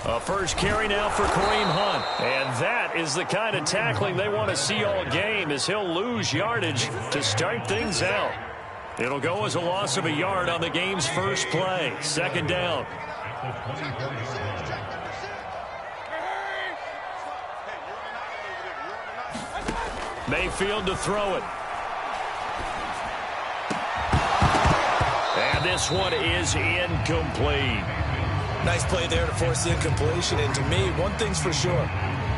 A first carry now for Kareem Hunt. And that is the kind of tackling they want to see all game, as he'll lose yardage to start things out. It'll go as a loss of a yard on the game's first play. Second down. Mayfield to throw it. And this one is incomplete. Nice play there to force the incompletion. And to me, one thing's for sure.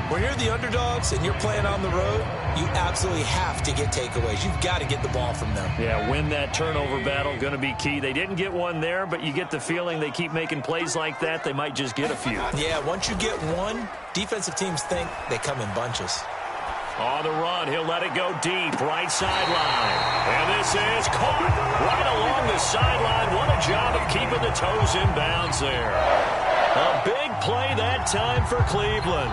When you're the underdogs and you're playing on the road, you absolutely have to get takeaways. You've got to get the ball from them. Yeah, win that turnover battle, going to be key. They didn't get one there, but you get the feeling they keep making plays like that, they might just get a few. Yeah, once you get one, defensive teams think they come in bunches. On the run, he'll let it go deep, right sideline. And this is caught right along the sideline. What a job of keeping the toes in bounds there. A big play that time for Cleveland.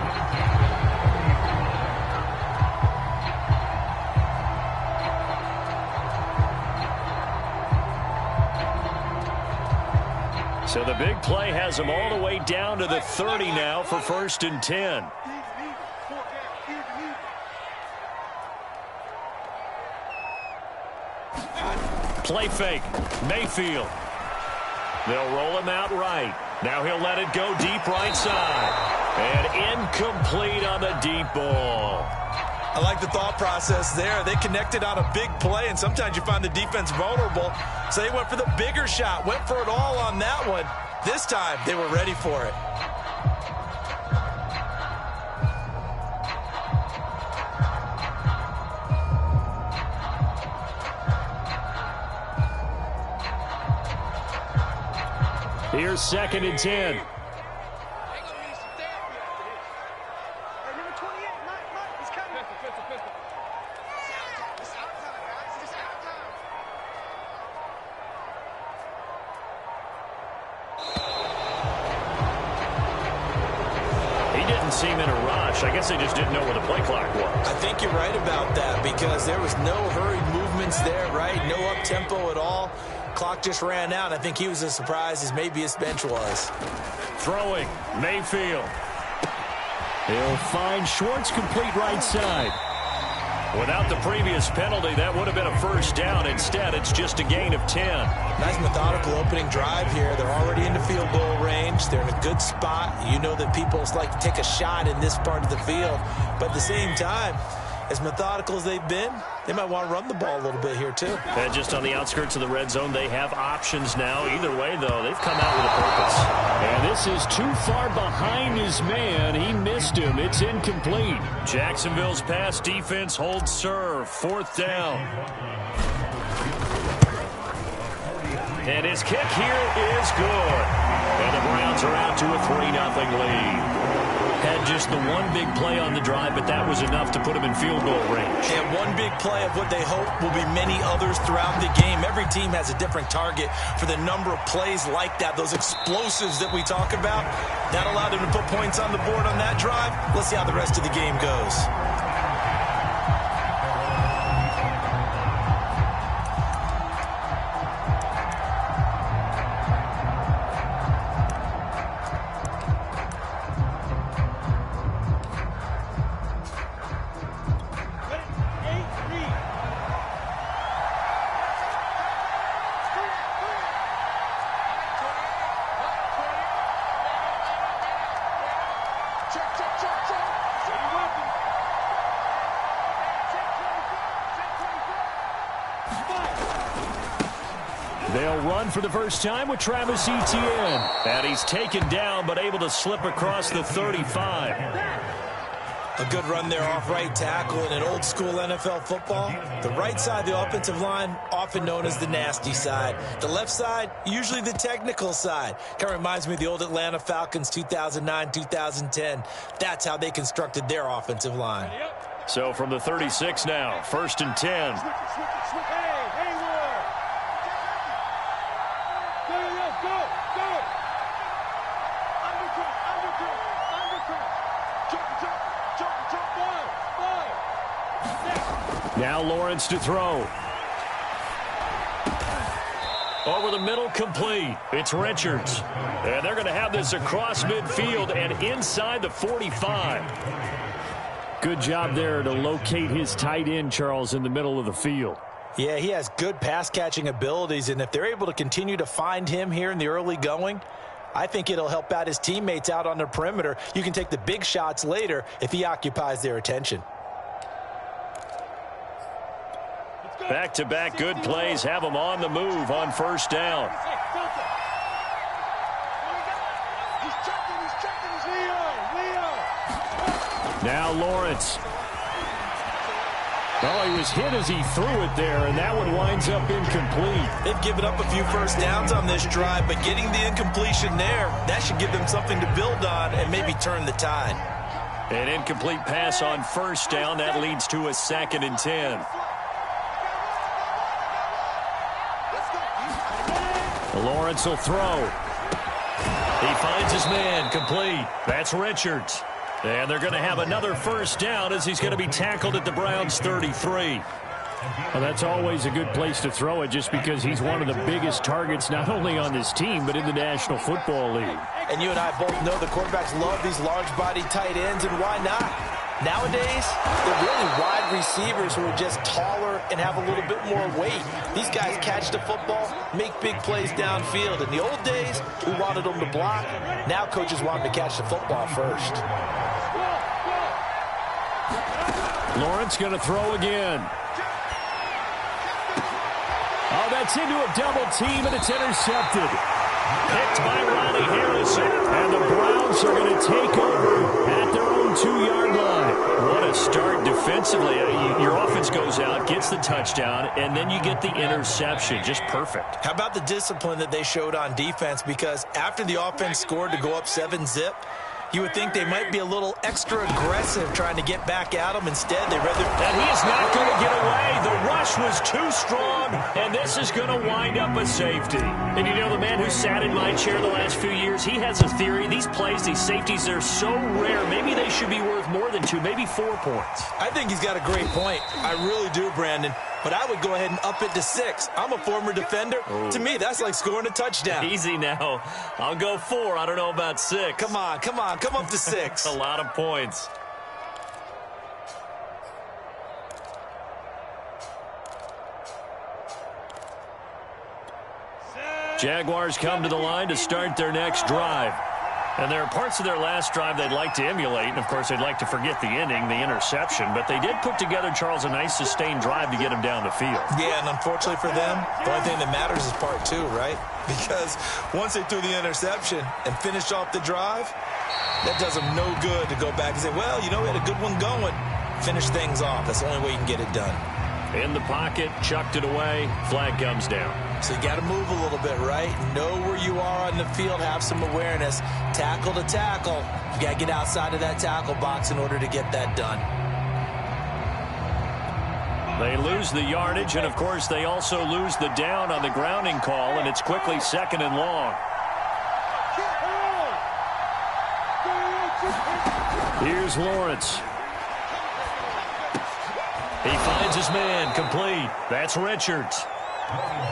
So the big play has them all the way down to the 30 now for 1st and 10. Play fake. Mayfield. They'll roll him out right. Now he'll let it go deep right side. And incomplete on the deep ball. I like the thought process there. They connected on a big play, and sometimes you find the defense vulnerable. So they went for the bigger shot, went for it all on that one. This time, they were ready for it. Here's 2nd and 10. He didn't seem in a rush. I guess they just didn't know where the play clock was. I think you're right about that, because there was no hurried movements there, right? No up-tempo at all. Clock just ran out. I think he was as surprised as maybe his bench was. Throwing, Mayfield. He'll find Schwartz complete right side. Without the previous penalty, that would have been a first down. Instead, it's just a gain of 10. Nice methodical opening drive here. They're already into field goal range. They're in a good spot. You know that people like to take a shot in this part of the field. But at the same time, as methodical as they've been, they might want to run the ball a little bit here too. And just on the outskirts of the red zone, they have options now. Either way, though, they've come out with a purpose. And this is too far behind his man. He missed him. It's incomplete. Jacksonville's pass defense holds serve. 4th down. And his kick here is good. And the Browns are out to a 3-0 lead. Had just the one big play on the drive, but that was enough to put them in field goal range. And one big play of what they hope will be many others throughout the game. Every team has a different target for the number of plays like that, those explosives that we talk about. That allowed them to put points on the board on that drive. Let's see how the rest of the game goes. They'll run for the first time with Travis Etienne. And he's taken down, but able to slip across the 35. A good run there off right tackle in an old-school NFL football. The right side of the offensive line, often known as the nasty side. The left side, usually the technical side. Kind of reminds me of the old Atlanta Falcons 2009-2010. That's how they constructed their offensive line. So from the 36 now, 1st and 10. Now Lawrence to throw. Over the middle, complete. It's Richards. And they're going to have this across midfield and inside the 45. Good job there to locate his tight end, Charles, in the middle of the field. Yeah, he has good pass-catching abilities, and if they're able to continue to find him here in the early going, I think it'll help out his teammates out on the perimeter. You can take the big shots later if he occupies their attention. Back-to-back good plays have him on the move on first down. Now Lawrence. Oh, he was hit as he threw it there, and that one winds up incomplete. They've given up a few first downs on this drive, but getting the incompletion there, that should give them something to build on and maybe turn the tide. An incomplete pass on first down. That leads to a 2nd and 10. Lawrence will throw. He finds his man, complete. That's Richards. And they're going to have another first down as he's going to be tackled at the Browns' 33. Well, that's always a good place to throw it just because he's one of the biggest targets not only on this team but in the National Football League. And you and I both know the quarterbacks love these large-body tight ends, and why not? Nowadays, they're really wide receivers who are just taller and have a little bit more weight. These guys catch the football, make big plays downfield. In the old days, we wanted them to block. Now coaches want them to catch the football first. Lawrence going to throw again. Oh, that's into a double team, and it's intercepted. Picked by Ronnie Harrison. And the Browns are going to take over at their own 2-yard line. What a start defensively. Your offense goes out, gets the touchdown, and then you get the interception. Just perfect. How about the discipline that they showed on defense? Because after the offense scored to go up 7-zip, you would think they might be a little extra aggressive trying to get back at them. Instead, they rather... And he is not going to get away. The rush was too strong, and this is going to wind up a safety. And you know, the man who sat in my chair the last few years, he has a theory. These plays, these safeties, they're so rare. Maybe they should be worth more than 2, maybe 4 points. I think he's got a great point. I really do, Brandon. But I would go ahead and up it to 6. I'm a former defender. Ooh. To me, that's like scoring a touchdown. Easy now. I'll go 4. I don't know about 6. Come on. Come up to 6. A lot of points. Jaguars come to the line to start their next drive. And there are parts of their last drive they'd like to emulate. And, of course, they'd like to forget the ending, the interception. But they did put together, Charles, a nice sustained drive to get them down the field. Yeah, and unfortunately for them, the only thing that matters is part 2, right? Because once they threw the interception and finished off the drive, that does them no good to go back and say, well, you know, we had a good one going. Finish things off. That's the only way you can get it done. In the pocket, chucked it away, flag comes down. So you got to move a little bit, right? Know where you are on the field, have some awareness. Tackle to tackle. You got to get outside of that tackle box in order to get that done. They lose the yardage, and, of course, they also lose the down on the grounding call, and it's quickly 2nd and long. Here's Lawrence. He finds his man, complete. That's Richards.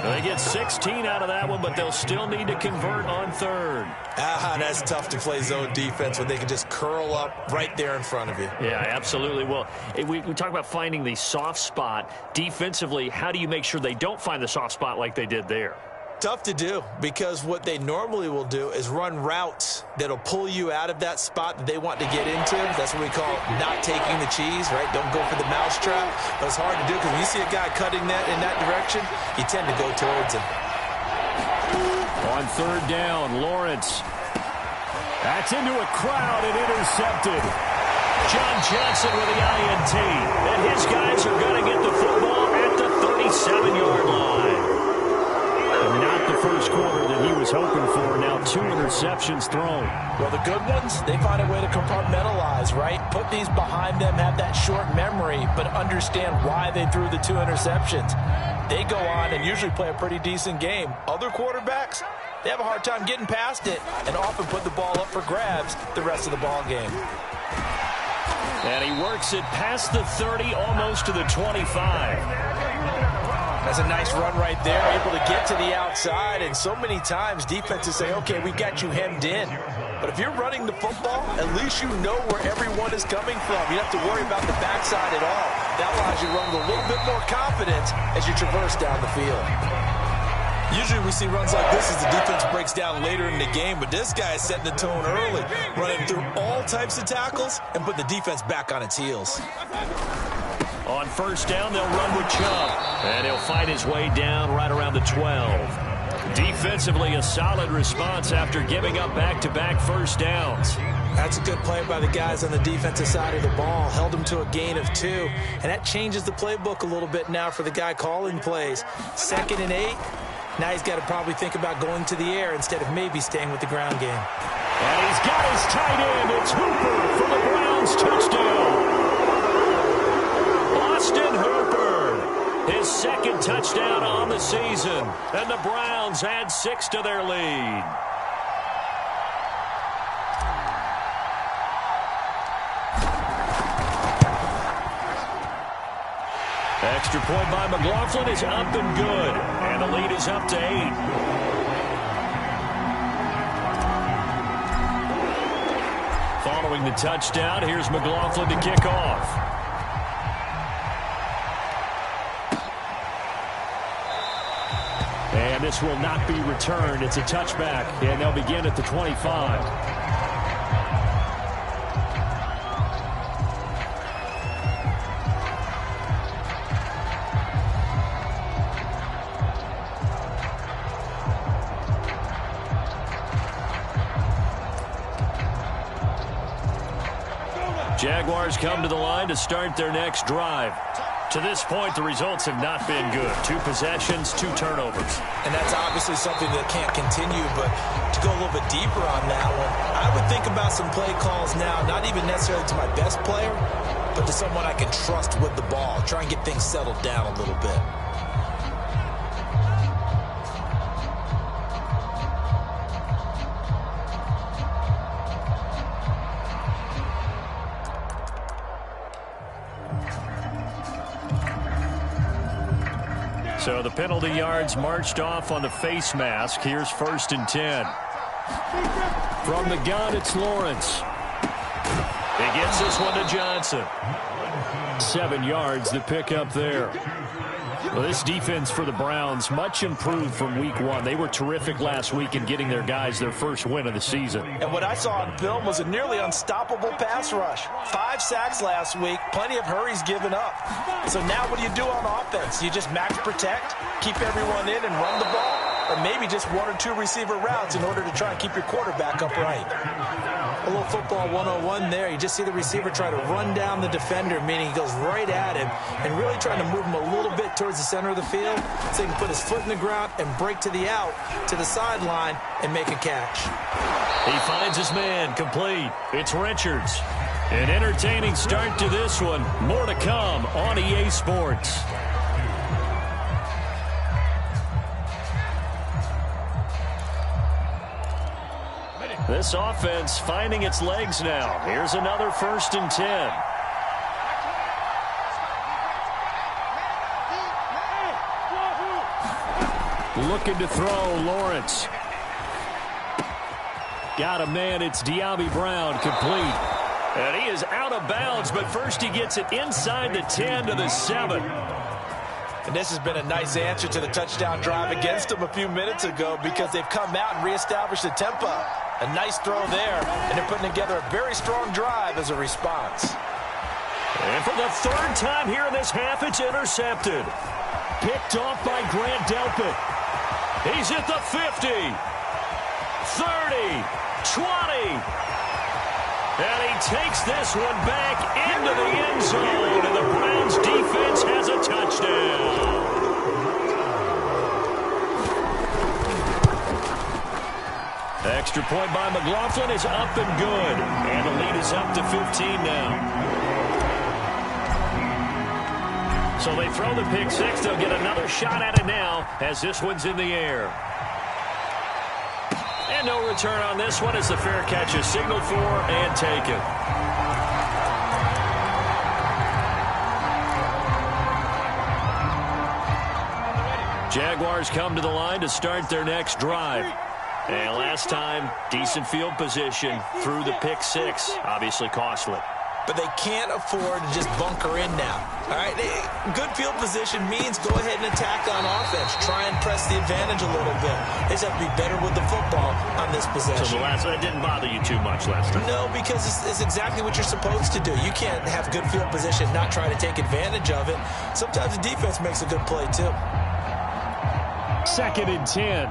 They get 16 out of that one, but they'll still need to convert on 3rd. That's tough to play zone defense when they can just curl up right there in front of you. Yeah, absolutely. Well, we talk about finding the soft spot. Defensively, how do you make sure they don't find the soft spot like they did there? Tough to do, because what they normally will do is run routes that'll pull you out of that spot that they want to get into. That's what we call not taking the cheese, right? Don't go for the mousetrap. But it's hard to do because when you see a guy cutting that in that direction, you tend to go towards him. On 3rd down, Lawrence. That's into a crowd and intercepted. John Johnson with the INT. And his guys are going to get the football at the 37-yard line. Not the first quarter that he was hoping for. Now 2 interceptions thrown. Well, the good ones, they find a way to compartmentalize, right? Put these behind them, have that short memory, but understand why they threw the 2 interceptions. They go on and usually play a pretty decent game. Other quarterbacks, they have a hard time getting past it and often put the ball up for grabs the rest of the ball game. And he works it past the 30, almost to the 25. That's a nice run right there, able to get to the outside, and so many times defenses say, okay, we got you hemmed in. But if you're running the football, at least you know where everyone is coming from. You don't have to worry about the backside at all. That allows you to run with a little bit more confidence as you traverse down the field. Usually we see runs like this as the defense breaks down later in the game, but this guy is setting the tone early, running through all types of tackles and put the defense back on its heels. On first down, they'll run with Chubb, and he'll fight his way down right around the 12. Defensively, a solid response after giving up back-to-back first downs. That's a good play by the guys on the defensive side of the ball. Held them to a gain of 2, and that changes the playbook a little bit now for the guy calling plays. 2nd and 8. Now he's got to probably think about going to the air instead of maybe staying with the ground game. And he's got his tight end. It's Hooper for the Browns touchdown. Austin Hooper, his 2nd touchdown on the season. And the Browns add 6 to their lead. Extra point by McLaughlin is up and good. And the lead is up to 8. Following the touchdown, here's McLaughlin to kick off. And this will not be returned. It's a touchback, and they'll begin at the 25. Jaguars come to the line to start their next drive. To this point, the results have not been good. 2 possessions, 2 turnovers. And that's obviously something that can't continue, but to go a little bit deeper on that one, I would think about some play calls now, not even necessarily to my best player, but to someone I can trust with the ball. Try and get things settled down a little bit. So the penalty yards marched off on the face mask. Here's 1st and 10. From the gun, it's Lawrence. He gets this one to Johnson. 7 yards, the pickup there. Well, this defense for the Browns, much improved from week 1. They were terrific last week in getting their guys their first win of the season. And what I saw on film was a nearly unstoppable pass rush. 5 sacks last week, plenty of hurries given up. So now what do you do on offense? You just max protect, keep everyone in and run the ball? Or maybe just 1 or 2 receiver routes in order to try and keep your quarterback upright. A little football 101 there. You just see the receiver try to run down the defender, meaning he goes right at him and really trying to move him a little bit towards the center of the field so he can put his foot in the ground and break to the out, to the sideline, and make a catch. He finds his man, complete. It's Richards. An entertaining start to this one. More to come on EA Sports. This offense finding its legs now. Here's another 1st and 10. Looking to throw, Lawrence. Got a man, it's De'Ami Brown, complete. And he is out of bounds, but first he gets it inside the 10 to the 7. And this has been a nice answer to the touchdown drive against them a few minutes ago because they've come out and reestablished the tempo. A nice throw there, and they're putting together a very strong drive as a response. And for the 3rd time here in this half, it's intercepted. Picked off by Grant Delpit. He's at the 50, 30, 20. And he takes this one back into the end zone, and the Browns defense has a touchdown. Extra point by McLaughlin is up and good. And the lead is up to 15 now. So they throw the pick 6. They'll get another shot at it now as this one's in the air. And no return on this one as the fair catch is signaled for and taken. Jaguars come to the line to start their next drive. And last time, decent field position through the pick six. Obviously costly. But they can't afford to just bunker in now. All right, good field position means go ahead and attack on offense. Try and press the advantage a little bit. They just have to be better with the football on this possession. So that didn't bother you too much last time? No, because it's exactly what you're supposed to do. You can't have good field position, not try to take advantage of it. Sometimes the defense makes a good play, too. 2nd and 10.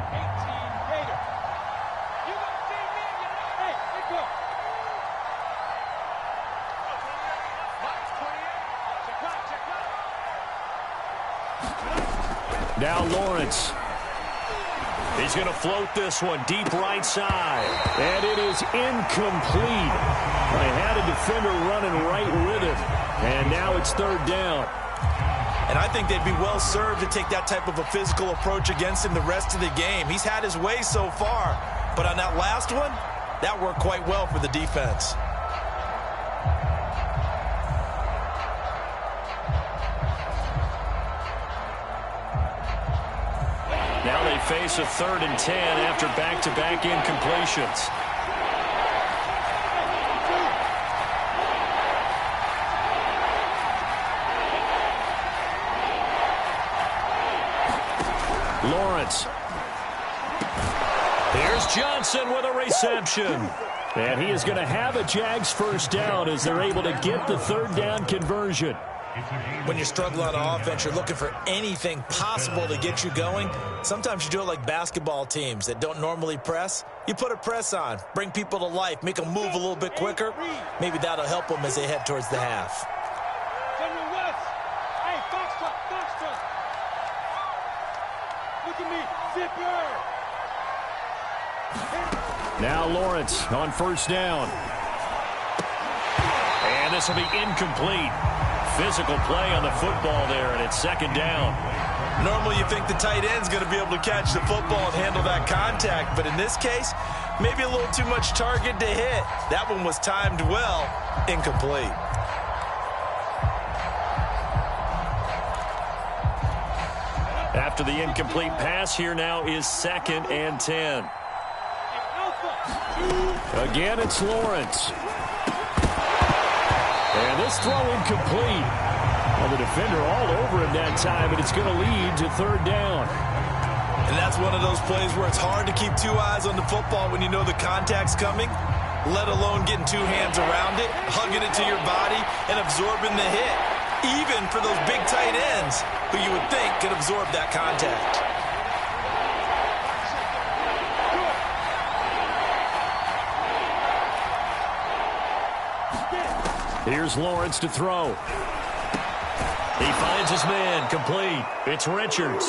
Now Lawrence. He's going to float this one deep right side. And it is incomplete. They had a defender running right with him. And now it's 3rd down. And I think they'd be well served to take that type of a physical approach against him the rest of the game. He's had his way so far. But on that last one, that worked quite well for the defense. Now they face a 3rd and 10 after back-to-back incompletions. Lawrence. Here's Johnson with a reception. And he is going to have a Jags first down as they're able to get the 3rd down conversion. When you're struggling on offense, you're looking for anything possible to get you going. Sometimes you do it like basketball teams that don't normally press. You put a press on, bring people to life, make them move a little bit quicker. Maybe that'll help them as they head towards the half. Now Lawrence on 1st down. And this will be incomplete. Physical play on the football there, and it's 2nd down. Normally you think the tight end's going to be able to catch the football and handle that contact, but in this case, maybe a little too much target to hit. That one was timed well, incomplete. After the incomplete pass, here now is 2nd and 10. Again, it's Lawrence. And this throw incomplete. Well, the defender all over him that time, and it's going to lead to 3rd down. And that's one of those plays where it's hard to keep 2 eyes on the football when you know the contact's coming, let alone getting 2 hands around it, hugging it to your body, and absorbing the hit. Even for those big tight ends who you would think could absorb that contact. Here's Lawrence to throw. He finds his man, complete. It's Richards.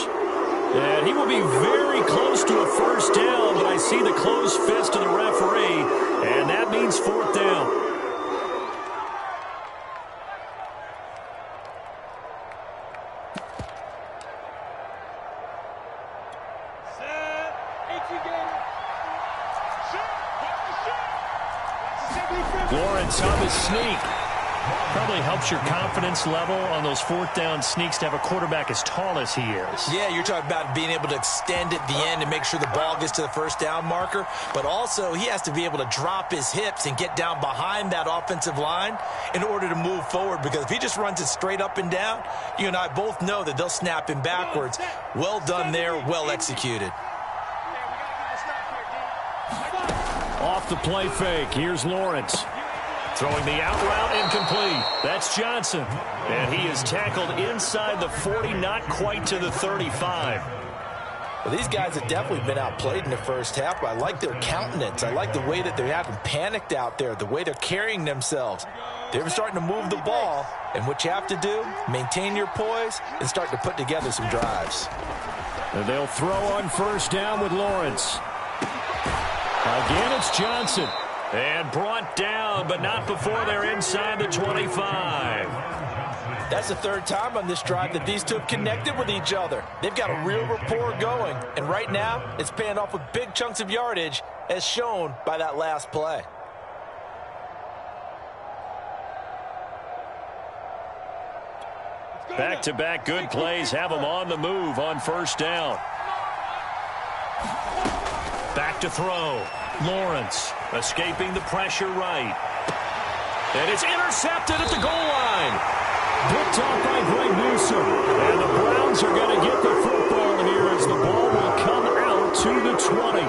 And he will be very close to a first down, but I see the closed fist of the referee, and that means 4th down. Lawrence on the sneak. Probably helps your confidence level on those 4th down sneaks to have a quarterback as tall as he is. Yeah, you're talking about being able to extend at the end and make sure the ball gets to the first down marker. But also, he has to be able to drop his hips and get down behind that offensive line in order to move forward. Because if he just runs it straight up and down, you and I both know that they'll snap him backwards. Well done there, well executed. Off the play fake, here's Lawrence. Throwing the out route, incomplete. That's Johnson. And he is tackled inside the 40, not quite to the 35. Well, these guys have definitely been outplayed in the first half, but I like their countenance. I like the way that they haven't panicked out there, the way they're carrying themselves. They're starting to move the ball, and what you have to do, maintain your poise and start to put together some drives. And they'll throw on 1st down with Lawrence. Again, it's Johnson. And brought down, but not before they're inside the 25. That's the 3rd time on this drive that these two have connected with each other. They've got a real rapport going. And right now, it's paying off with big chunks of yardage, as shown by that last play. Back-to-back good plays have them on the move on first down. Back to throw. Lawrence escaping the pressure right. And it's intercepted at the goal line. Picked off by Greg Newsome. And the Browns are going to get the football here as the ball will come out to the 20.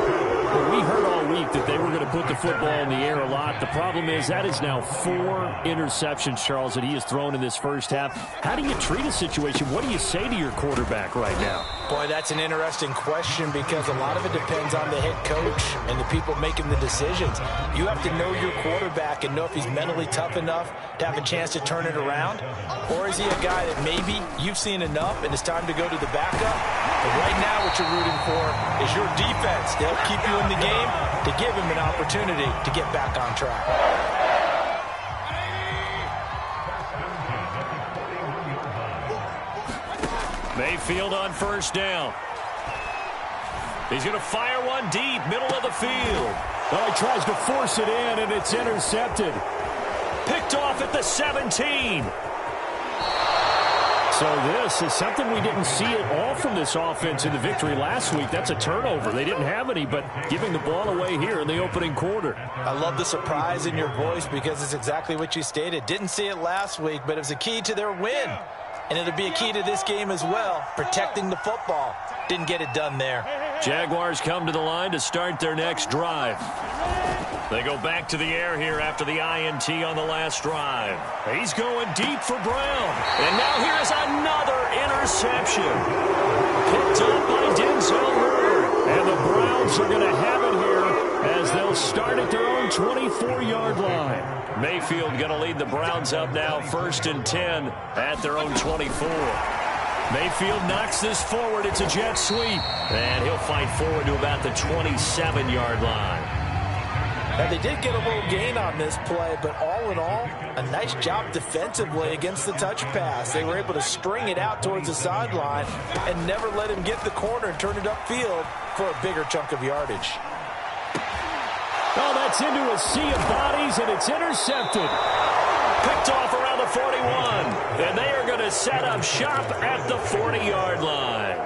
Well, we heard all week that they were going to put the football in the air a lot. The problem is that is now 4 interceptions, Charles, that he has thrown in this first half. How do you treat a situation? What do you say to your quarterback right now? Boy, that's an interesting question because a lot of it depends on the head coach and the people making the decisions. You have to know your quarterback and know if he's mentally tough enough to have a chance to turn it around. Or is he a guy that maybe you've seen enough and it's time to go to the backup? But right now what you're rooting for is your defense. They'll keep you in the game to give him an opportunity to get back on track. Mayfield on first down. He's going to fire one deep, middle of the field. Oh, he tries to force it in, and it's intercepted. Picked off at the 17. So this is something we didn't see at all from this offense in the victory last week. That's a turnover. They didn't have any, but giving the ball away here in the opening quarter. I love the surprise in your voice because it's exactly what you stated. Didn't see it last week, but it was a key to their win. And it'll be a key to this game as well, protecting the football. Didn't get it done there. Jaguars come to the line to start their next drive. They go back to the air here after the INT on the last drive. He's going deep for Brown. And now here is another interception. Picked up by Denzel Hurd. And the Browns are going to have it here as they'll start at their own 24-yard line. Mayfield going to lead the Browns up now, 1st and 10 at their own 24. Mayfield knocks this forward. It's a jet sweep. And he'll fight forward to about the 27-yard line. Now, they did get a little gain on this play, but all in all, a nice job defensively against the touch pass. They were able to string it out towards the sideline and never let him get the corner and turn it upfield for a bigger chunk of yardage. Oh, that's into a sea of bodies, and it's intercepted. Picked off around the 41. And they are going to set up shop at the 40-yard line.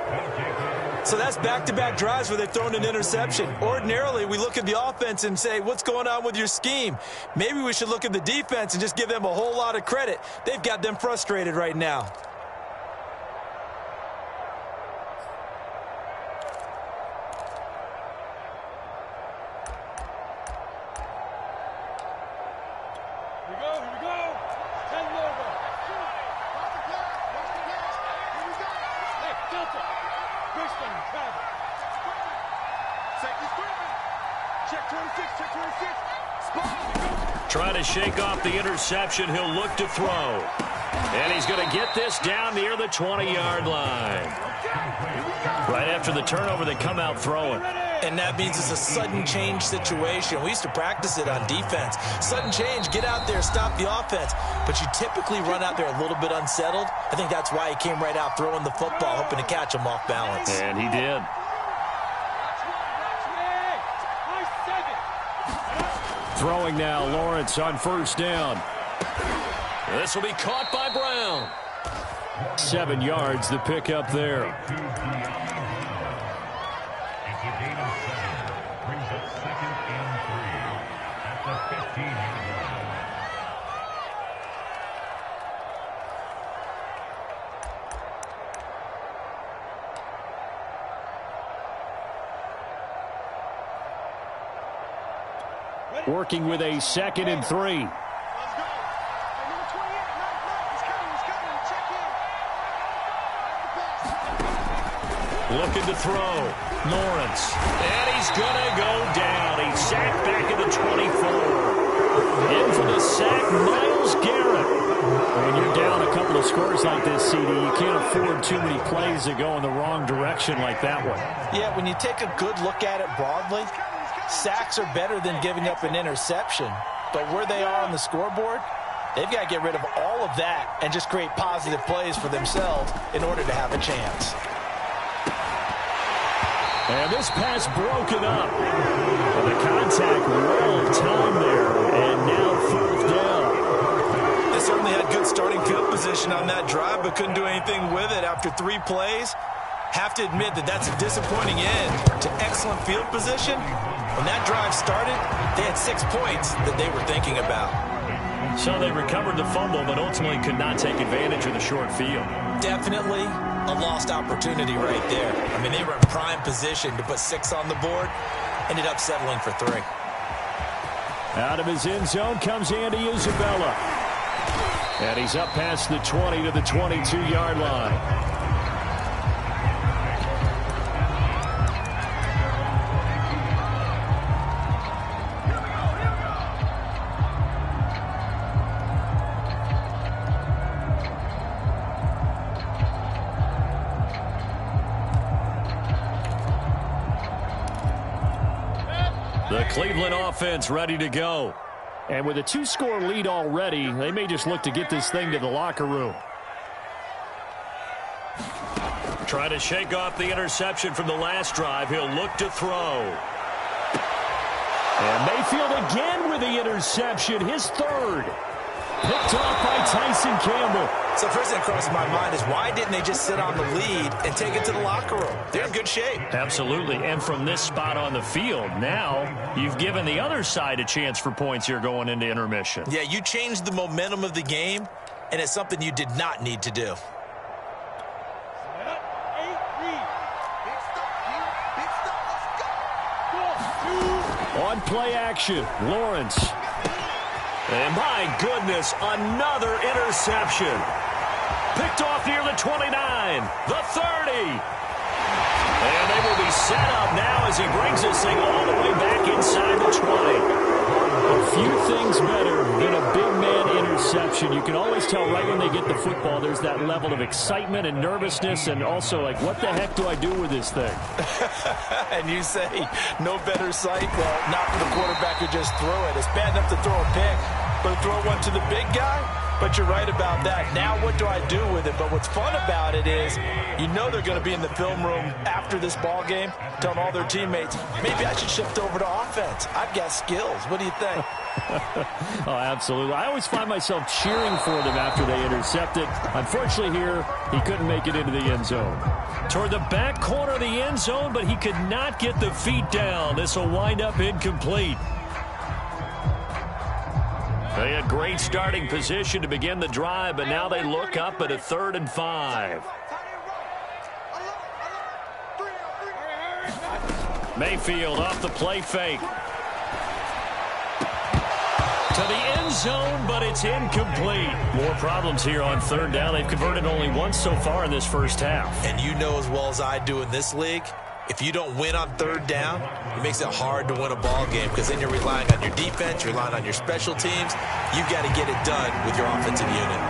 So that's back-to-back drives where they've thrown an interception. Ordinarily, we look at the offense and say, what's going on with your scheme? Maybe we should look at the defense and just give them a whole lot of credit. They've got them frustrated right now. Trying to shake off the interception. He'll look to throw. And he's going to get this down near the 20-yard line. Right after the turnover, they come out throwing. And that means it's a sudden change situation. We used to practice it on defense. Sudden change, get out there, stop the offense. But you typically run out there a little bit unsettled. I think that's why he came right out throwing the football, hoping to catch him off balance. And he did. Throwing now, Lawrence on first down. This will be caught by Brown. 7 yards, the pickup there. Working with a 2nd and 3. Looking to throw. Lawrence. And he's going to go down. He's sacked back at the 24. In for the sack, Myles Garrett. When you're down a couple of scores like this, CD, you can't afford too many plays that go in the wrong direction like that one. Yeah, when you take a good look at it broadly, sacks are better than giving up an interception. But where they are on the scoreboard, they've got to get rid of all of that and just create positive plays for themselves in order to have a chance. And this pass broken up. Well, the contact well timed there, and now 4th down. They certainly had good starting field position on that drive, but couldn't do anything with it after 3 plays. Have to admit that that's a disappointing end to excellent field position. When that drive started, they had 6 points that they were thinking about. So they recovered the fumble, but ultimately could not take advantage of the short field. Definitely a lost opportunity right there. I mean, they were in prime position to put 6 on the board. Ended up settling for 3. Out of his end zone comes Andy Isabella. And he's up past the 20 to the 22-yard line. The Cleveland offense ready to go. And with a 2-score lead already, they may just look to get this thing to the locker room. Trying to shake off the interception from the last drive. He'll look to throw. And Mayfield again with the interception, his 3rd. Picked off by Tyson Campbell. So first thing that crosses my mind is why didn't they just sit on the lead and take it to the locker room? They're in good shape. Absolutely. And from this spot on the field, now you've given the other side a chance for points here going into intermission. Yeah, you changed the momentum of the game, and it's something you did not need to do. On play action, Lawrence. And my goodness, another interception. Picked off near the 29, the 30. And they will be set up now as he brings this thing all the way back inside the 20. A few things better than a big man interception. You can always tell right when they get the football, there's that level of excitement and nervousness and also like, what the heck do I do with this thing? And you say, no better sight? Well, not for the quarterback who just threw it. It's bad enough to throw a pick, but to throw one to the big guy? But you're right about that. Now what do I do with it? But what's fun about it is you know they're going to be in the film room after this ball game telling all their teammates, maybe I should shift over to offense. I've got skills. What do you think? Oh, absolutely. I always find myself cheering for them after they intercept it. Unfortunately here, he couldn't make it into the end zone. Toward the back corner of the end zone, but he could not get the feet down. This will wind up incomplete. They had great starting position to begin the drive, but now they look up at a 3rd and 5. Mayfield off the play fake. To the end zone, but it's incomplete. More problems here on 3rd down. They've converted only once so far in this first half. And you know as well as I do in this league, if you don't win on 3rd down, it makes it hard to win a ball game because then you're relying on your defense, you're relying on your special teams. You've got to get it done with your offensive unit.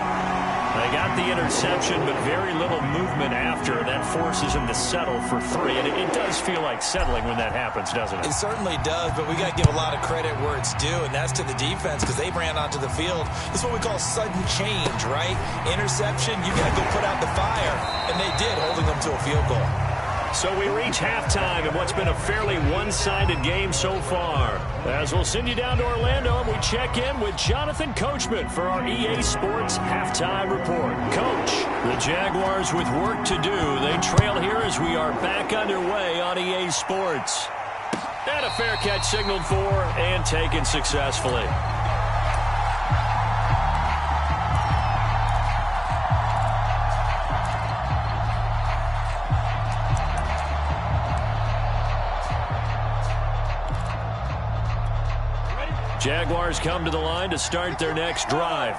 They got the interception, but very little movement after. That forces them to settle for 3. And it does feel like settling when that happens, doesn't it? It certainly does, but we got to give a lot of credit where it's due, and that's to the defense because they ran onto the field. This is what we call sudden change, right? Interception, you got to go put out the fire, and they did, holding them to a field goal. So we reach halftime in what's been a fairly one-sided game so far. As we'll send you down to Orlando, and we check in with Jonathan Coachman for our EA Sports Halftime Report. Coach, the Jaguars with work to do. They trail here as we are back underway on EA Sports. And a fair catch signaled for and taken successfully. Jaguars come to the line to start their next drive.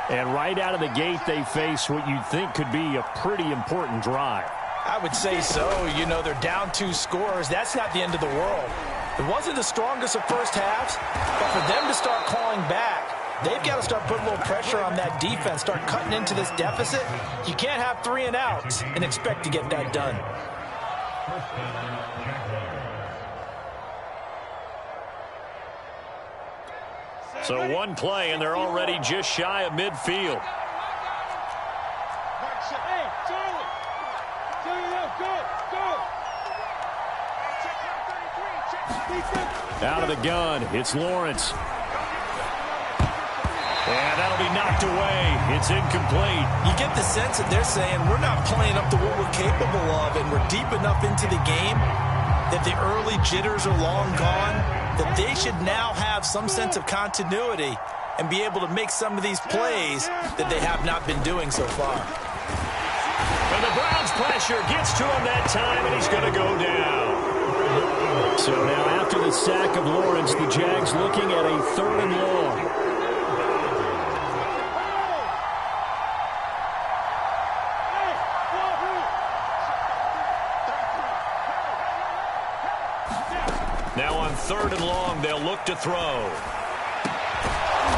And right out of the gate, they face what you'd think could be a pretty important drive. I would say so. You know, they're down 2 scores. That's not the end of the world. It wasn't the strongest of first halves, but for them to start calling back, they've got to start putting a little pressure on that defense, start cutting into this deficit. You can't have 3 and outs and expect to get that done. So one play, and they're already just shy of midfield. Out of the gun, it's Lawrence. And that'll be knocked away. It's incomplete. You get the sense that they're saying we're not playing up to what we're capable of, and we're deep enough into the game that the early jitters are long gone, that they should now have some sense of continuity and be able to make some of these plays that they have not been doing so far. And the Browns' pressure gets to him that time, and he's going to go down. So now after the sack of Lawrence, the Jags looking at a 3rd and long. Now on 3rd and long, they'll look to throw.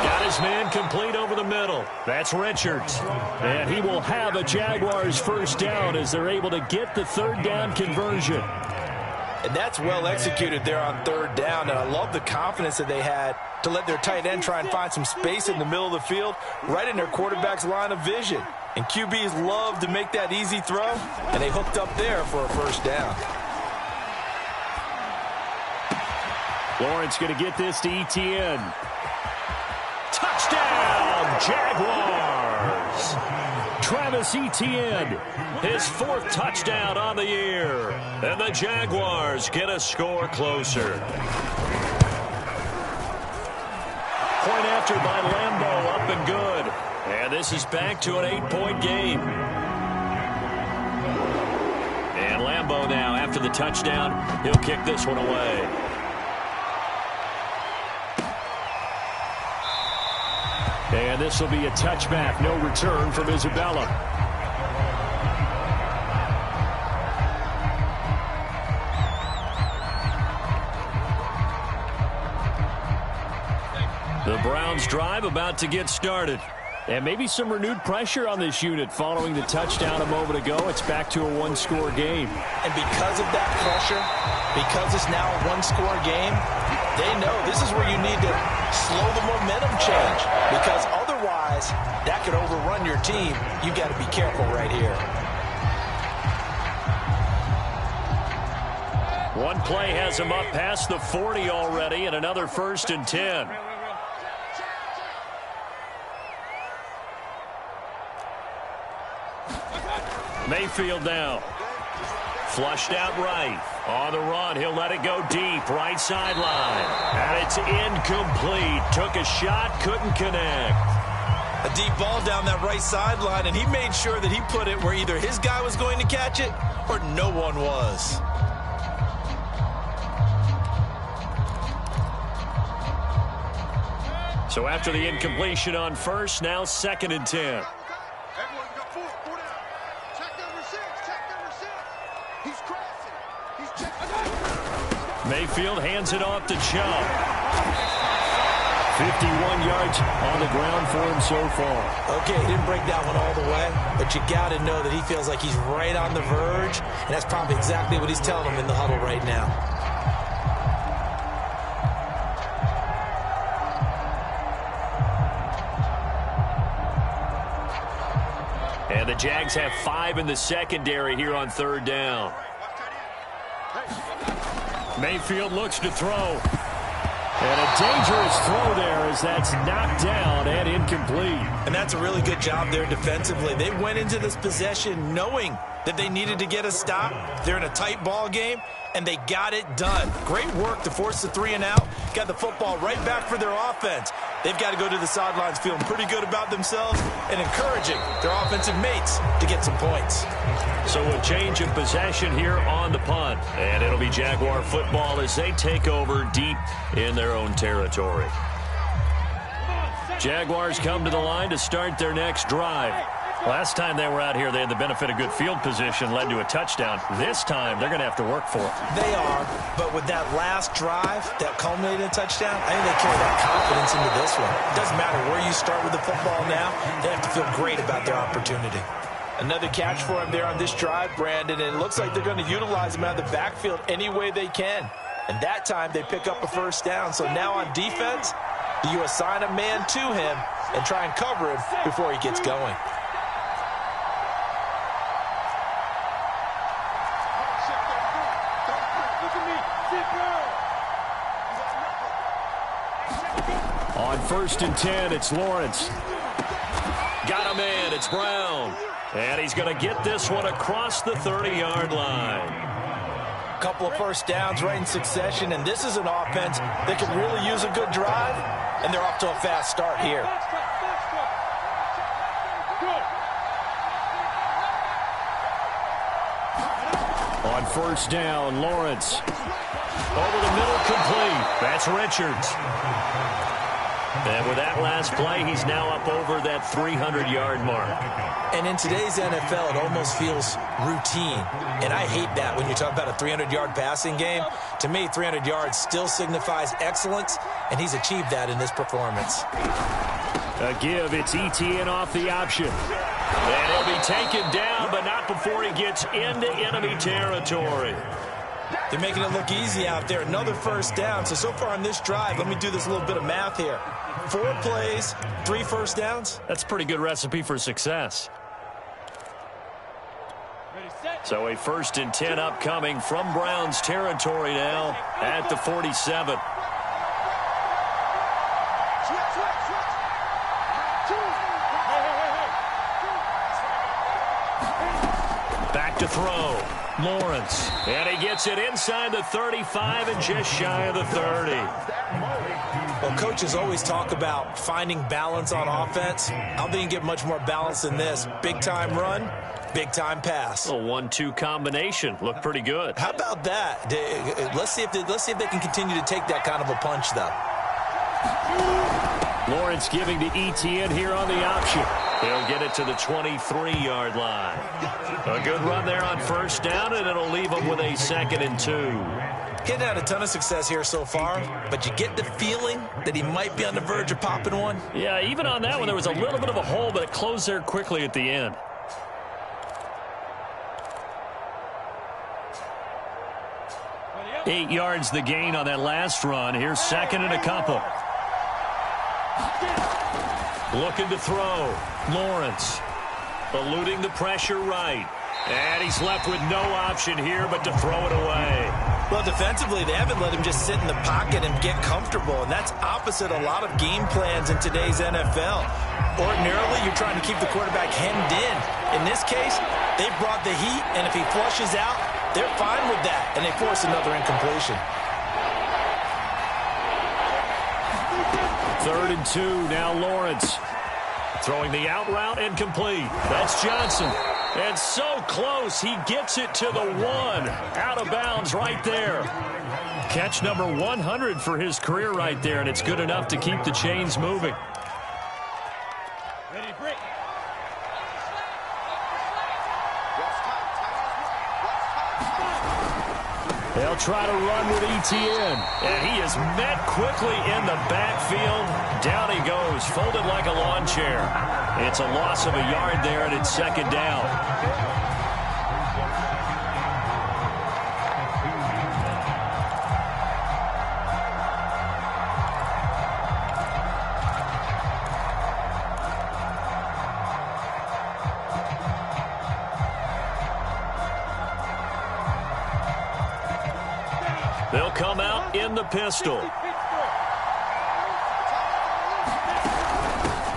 Got his man complete over the middle. That's Richards. And he will have a Jaguars first down as they're able to get the 3rd down conversion. And that's well executed there on 3rd down. And I love the confidence that they had to let their tight end try and find some space in the middle of the field, right in their quarterback's line of vision. And QBs love to make that easy throw, and they hooked up there for a first down. Lawrence going to get this to Etienne. Touchdown, Jaguars! Travis Etienne, his 4th touchdown on the year. And the Jaguars get a score closer. Point after by Lambeau, up and good. And this is back to an 8-point game. And Lambeau now, after the touchdown, he'll kick this one away. And this will be a touchback, no return from Isabella. The Browns drive about to get started. And maybe some renewed pressure on this unit following the touchdown a moment ago. It's back to a 1-score game. And because of that pressure, because it's now a 1-score game, they know this is where you need to slow the momentum change, because otherwise that could overrun your team. You've got to be careful right here. One play has him up past the 40 already, and another 1st and 10. Mayfield now. Flushed out right. On the run, he'll let it go deep. Right sideline. And it's incomplete. Took a shot, couldn't connect. A deep ball down that right sideline, and he made sure that he put it where either his guy was going to catch it or no one was. So after the incompletion on 1st, now 2nd and 10. Mayfield hands it off to Chubb. 51 yards on the ground for him so far. Okay, he didn't break that one all the way, but you got to know that he feels like he's right on the verge, and that's probably exactly what he's telling him in the huddle right now. And the Jags have 5 in the secondary here on 3rd down. Mayfield looks to throw. And a dangerous throw there as that's knocked down and incomplete. And that's a really good job there defensively. They went into this possession knowing that they needed to get a stop. They're in a tight ball game, and they got it done. Great work to force the 3 and out. Got the football right back for their offense. They've got to go to the sidelines feeling pretty good about themselves and encouraging their offensive mates to get some points. So a change of possession here on the punt. And it'll be Jaguar football as they take over deep in their own territory. Jaguars come to the line to start their next drive. Last time they were out here, they had the benefit of good field position, led to a touchdown. This time, they're going to have to work for it. They are, but with that last drive that culminated in a touchdown, I think they carry that confidence into this one. It doesn't matter where you start with the football now. They have to feel great about their opportunity. Another catch for him there on this drive, Brandon, and it looks like they're going to utilize him out of the backfield any way they can. And that time, they pick up a first down. So now on defense, do you assign a man to him and try and cover him before he gets going? On 1st and 10, it's Lawrence. Got a man, it's Brown. And he's going to get this one across the 30-yard line. Couple of first downs right in succession, and this is an offense that could really use a good drive, and they're off to a fast start here. On 1st down, Lawrence. Over the middle, complete. That's Richards. And with that last play, he's now up over that 300-yard mark. And in today's NFL, it almost feels routine. And I hate that when you talk about a 300-yard passing game. To me, 300 yards still signifies excellence, and he's achieved that in this performance. A give, it's ETN off the option. And he'll be taken down, but not before he gets into enemy territory. They're making it look easy out there. Another first down. So far on this drive, let me do this little bit of math here. 4 plays, 3 first downs. That's a pretty good recipe for success. So a 1st and 10 upcoming from Browns territory now at the 47. Back to throw. Lawrence. And he gets it inside the 35 and just shy of the 30. Well, coaches always talk about finding balance on offense. I don't think you get much more balance than this. Big-time run, big-time pass. A 1-2 combination. Looked pretty good. How about that? Let's see if they can continue to take that kind of a punch, though. Lawrence giving to ETN here on the option. He'll get it to the 23-yard line. A good run there on 1st down, and it'll leave him with a 2nd and 2. He's had a ton of success here so far, but you get the feeling that he might be on the verge of popping one. Yeah, even on that one, there was a little bit of a hole, but it closed there quickly at the end. Eight yards the gain on that last run. Here's 2nd and a couple. Looking to throw. Lawrence eluding the pressure right. And he's left with no option here but to throw it away. Well, defensively, they haven't let him just sit in the pocket and get comfortable, and that's opposite a lot of game plans in today's NFL. Ordinarily, you're trying to keep the quarterback hemmed in. In this case, they've brought the heat, and if he flushes out, they're fine with that, and they force another incompletion. 3rd and 2, now Lawrence. Throwing the out route and complete. That's Johnson. And so close, he gets it to the 1. Out of bounds right there. Catch number 100 for his career right there, and it's good enough to keep the chains moving. Ready, break. They'll try to run with ETN. And he is met quickly in the backfield. Down he goes, folded like a lawn chair. It's a loss of a yard there, and it's 2nd down. They'll come out in the pistol.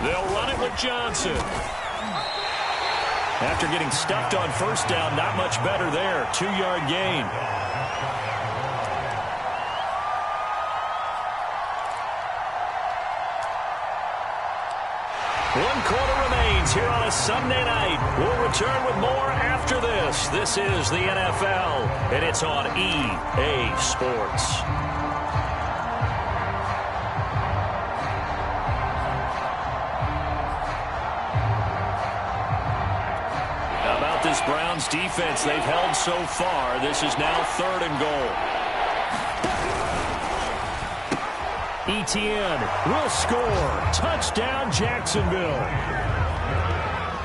They'll run it with Johnson. After getting stuffed on 1st down, not much better there. 2-yard gain. One quarter remains here on a Sunday night. We'll return with more after this. This is the NFL, and it's on EA Sports. How about this Browns defense they've held so far? This is now 3rd and goal. ETN will score. Touchdown, Jacksonville.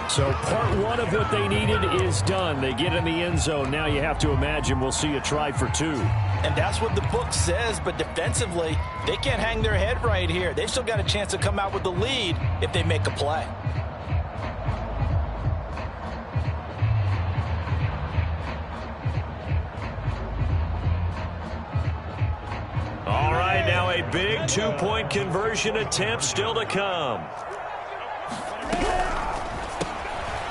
So part 1 of what they needed is done. They get in the end zone. Now you have to imagine we'll see a try for 2. And that's what the book says, but defensively, they can't hang their head right here. They've still got a chance to come out with the lead if they make a play. now a big two-point conversion attempt still to come.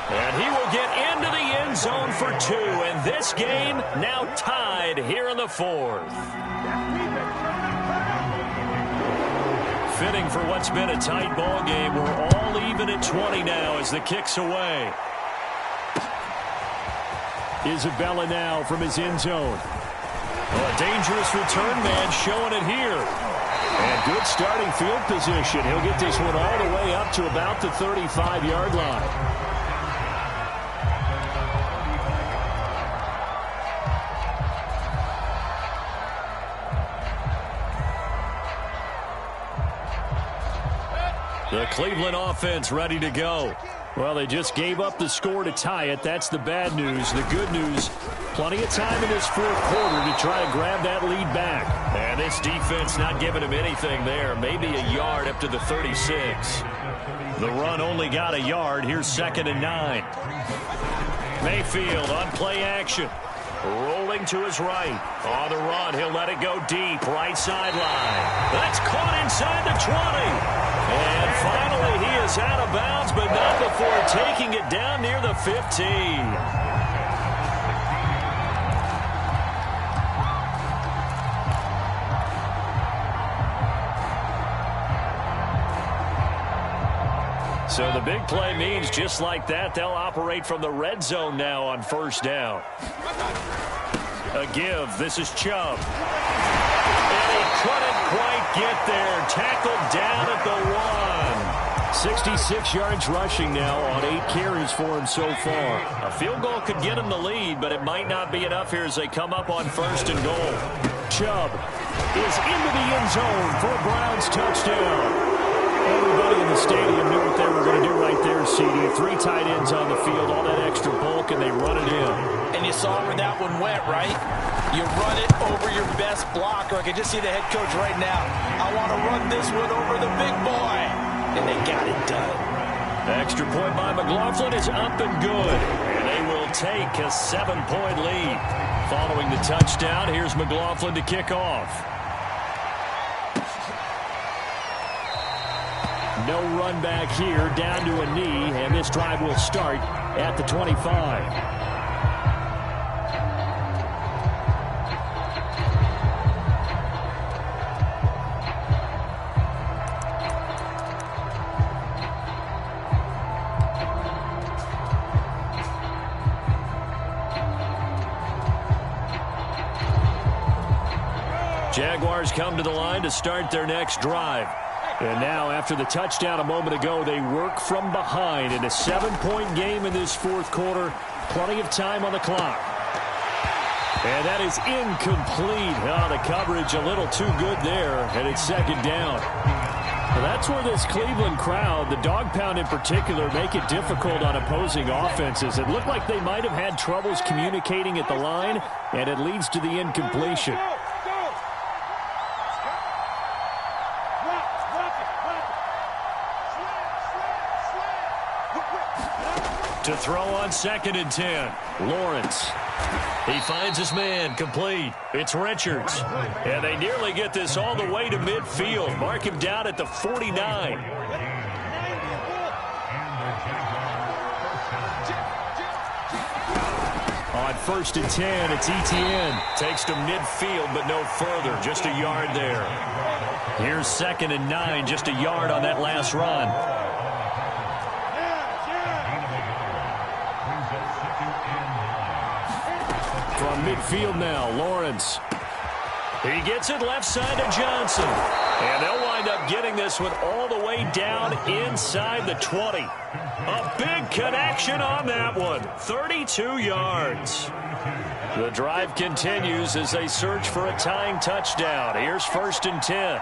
And he will get into the end zone for 2. And this game now tied here in the 4th. Fitting for what's been a tight ball game. We're all even at 20 now as the kick's away. Isabella now from his end zone. Oh, a dangerous return man showing it here. And good starting field position. He'll get this one all the way up to about the 35-yard line. The Cleveland offense ready to go. Well, they just gave up the score to tie it. That's the bad news. The good news, plenty of time in this 4th quarter to try to grab that lead back. And this defense not giving him anything there. Maybe a yard up to the 36. The run only got a yard. Here's 2nd and 9. Mayfield on play action. Rolling to his right. On the run, he'll let it go deep. Right sideline. That's caught inside the 20. And finally, he is out of bounds, but not before taking it down near the 15. So the big play means just like that, they'll operate from the red zone now on 1st down. A give. This is Chubb. And he couldn't quite get there. Tackled down at the 1. 66 yards rushing now on 8 carries for him so far. A field goal could get him the lead, but it might not be enough here as they come up on 1st and goal. Chubb is into the end zone for a Browns touchdown. Everybody in the stadium knew what they were going to do right there, CD. 3 tight ends on the field, all that extra bulk, and they run it in. And you saw where that one went, right? You run it over your best blocker. I can just see the head coach right now. I want to run this one over the big boy. And they got it done. The extra point by McLaughlin is up and good. And they will take a 7-point lead. Following the touchdown, here's McLaughlin to kick off. No run back here, down to a knee, and this drive will start at the 25. Jaguars come to the line to start their next drive. And now, after the touchdown a moment ago, they work from behind in a 7-point game in this 4th quarter. Plenty of time on the clock. And that is incomplete. Oh, the coverage a little too good there, and it's 2nd down. Well, that's where this Cleveland crowd, the dog pound in particular, make it difficult on opposing offenses. It looked like they might have had troubles communicating at the line, and it leads to the incompletion. To throw on 2nd and 10. Lawrence. He finds his man, complete. It's Richards. And they nearly get this all the way to midfield. Mark him down at the 49. On 1st and 10, it's Etienne. Takes to midfield, but no further. Just a yard there. Here's 2nd and 9. Just a yard on that last run. From midfield now, Lawrence. He gets it left side to Johnson. And they'll wind up getting this one all the way down inside the 20. A big connection on that one. 32 yards. The drive continues as they search for a tying touchdown. Here's 1st and 10.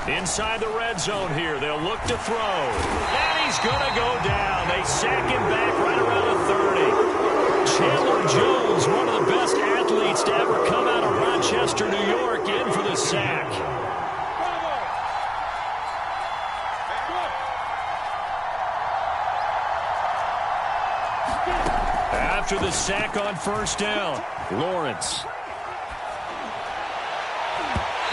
Inside the red zone here. They'll look to throw. And he's going to go down. They sack him back right around the 30. Chandler Jones, one of the best athletes to ever come out of Rochester, New York, in for the sack. after the sack on first down. Lawrence.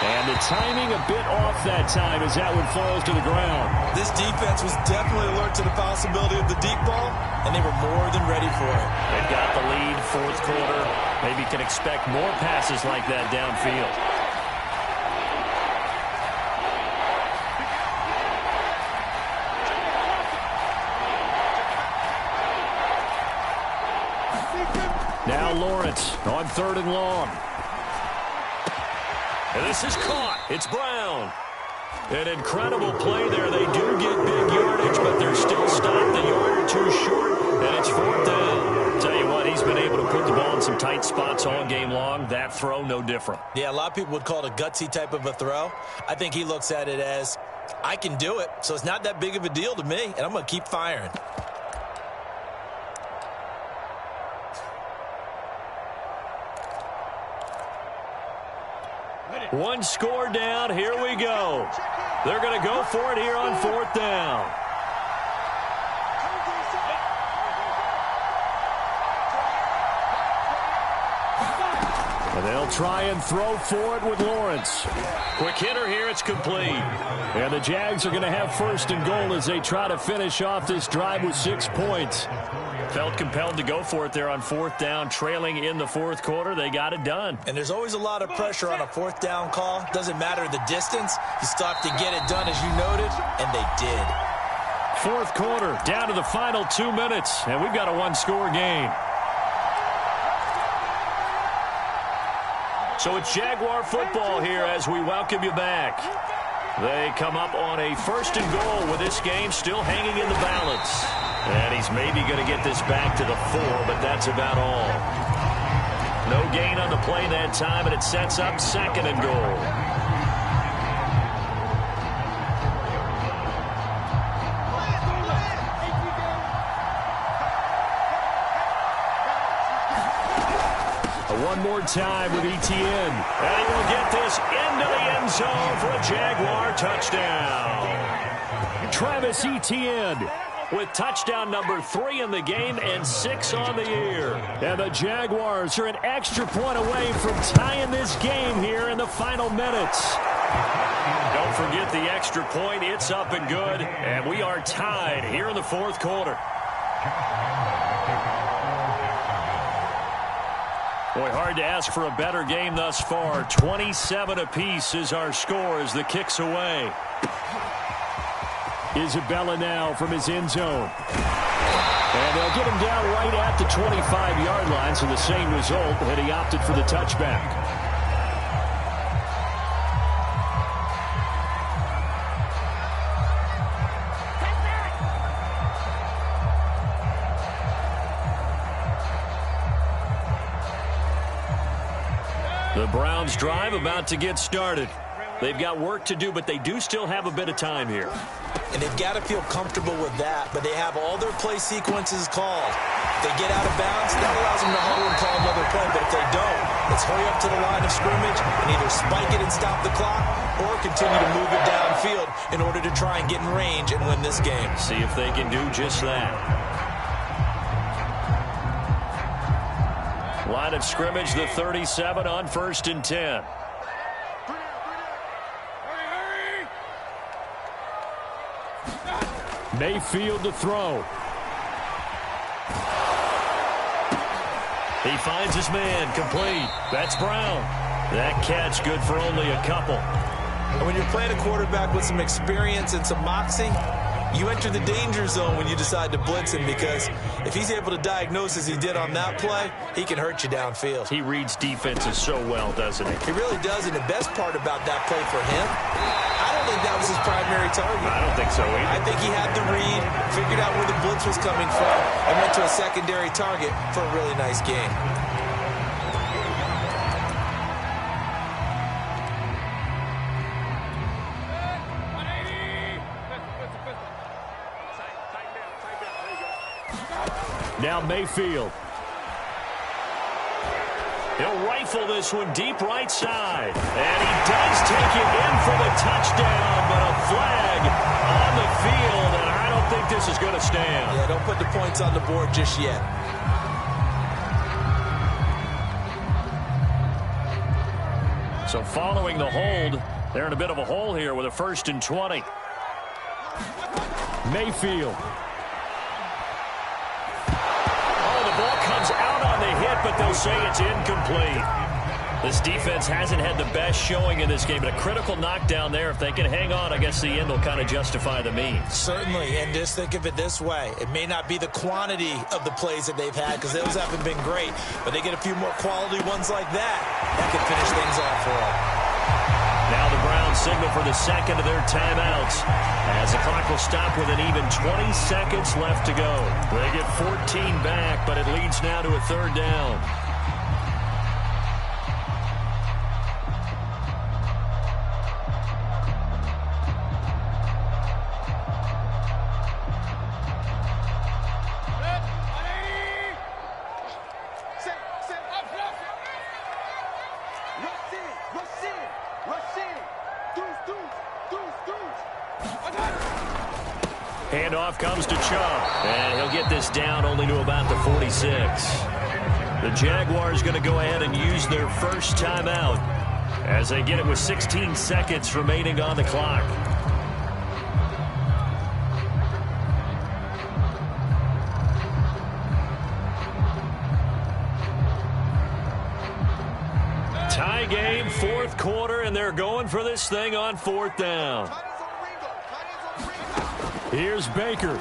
And the timing a bit off that time as that one falls to the ground. This defense was definitely alert to the possibility of the deep ball, and they were more than ready for it. They've got the lead, fourth quarter. Maybe can expect more passes like that downfield. Now Lawrence on 3rd and long. And this is caught. It's Brown. An incredible play there. They do get big yardage, but they're still stopped a yard or two short, and it's 4th down. Tell you what, he's been able to put the ball in some tight spots all game long. That throw, no different. Yeah, a lot of people would call it a gutsy type of a throw. I think he looks at it as, I can do it, so it's not that big of a deal to me, and I'm going to keep firing. One score down. Here we go. They're going to go for it here on 4th down. And they'll try and throw for it with Lawrence. Quick hitter here. It's complete. And the Jags are going to have 1st and goal as they try to finish off this drive with 6 points. Felt compelled to go for it there on 4th down, trailing in the 4th quarter. They got it done. And there's always a lot of pressure on a 4th down call. Doesn't matter the distance. You still have to get it done, as you noted, and they did. 4th quarter, down to the final 2 minutes, and we've got a one-score game. So it's Jaguar football here as we welcome you back. They come up on a 1st and goal with this game still hanging in the balance. And he's maybe going to get this back to the 4, but that's about all. No gain on the play that time, and it sets up 2nd and goal. One more time with Etienne. And he will get this into the end zone for a Jaguar touchdown. Travis Etienne with touchdown number 3 in the game and 6 on the year. And the Jaguars are an extra point away from tying this game here in the final minutes. Don't forget the extra point. It's up and good. And we are tied here in the 4th quarter. Boy, hard to ask for a better game thus far. 27 apiece is our score as the kick's away. Isabella now from his end zone. And they'll get him down right at the 25-yard line, so the same result had he opted for the touchback. The Browns drive about to get started. They've got work to do, but they do still have a bit of time here. And they've got to feel comfortable with that, but they have all their play sequences called. If they get out of bounds, that allows them to huddle and call another play, but if they don't, let's hurry up to the line of scrimmage and either spike it and stop the clock or continue to move it downfield in order to try and get in range and win this game. See if they can do just that. Line of scrimmage, the 37 on 1st and 10. Mayfield to throw. He finds his man, complete. That's Brown. That catch good for only a couple. And when you're playing a quarterback with some experience and some moxie, you enter the danger zone when you decide to blitz him, because if he's able to diagnose as he did on that play, he can hurt you downfield. He reads defenses so well, doesn't he? He really does, and the best part about that play for him, I don't think that was his primary target. I don't think so either. I think he had the read, figured out where the blitz was coming from, and went to a secondary target for a really nice game. Now Mayfield. He'll rifle this one deep right side. And he does take it in for the touchdown, but a flag on the field, and I don't think this is going to stand. Yeah, don't put the points on the board just yet. So following the hold, they're in a bit of a hole here with a 1st and 20. Mayfield. Oh, the ball comes out on the hit, but they'll say it's incomplete. This defense hasn't had the best showing in this game, but a critical knockdown there. If they can hang on, I guess the end will kind of justify the means. Certainly, and just think of it this way. It may not be the quantity of the plays that they've had because those haven't been great, but they get a few more quality ones like that. That could finish things off for them. Now the Browns signal for the second of their timeouts as the clock will stop with an even 20 seconds left to go. They get 14 back, but it leads now to a 3rd down. Handoff comes to Chubb, and he'll get this down only to about the 46. The Jaguars going to go ahead and use their first timeout as they get it with 16 seconds remaining on the clock. Tie game, 4th quarter, and they're going for this thing on 4th down. Here's Baker.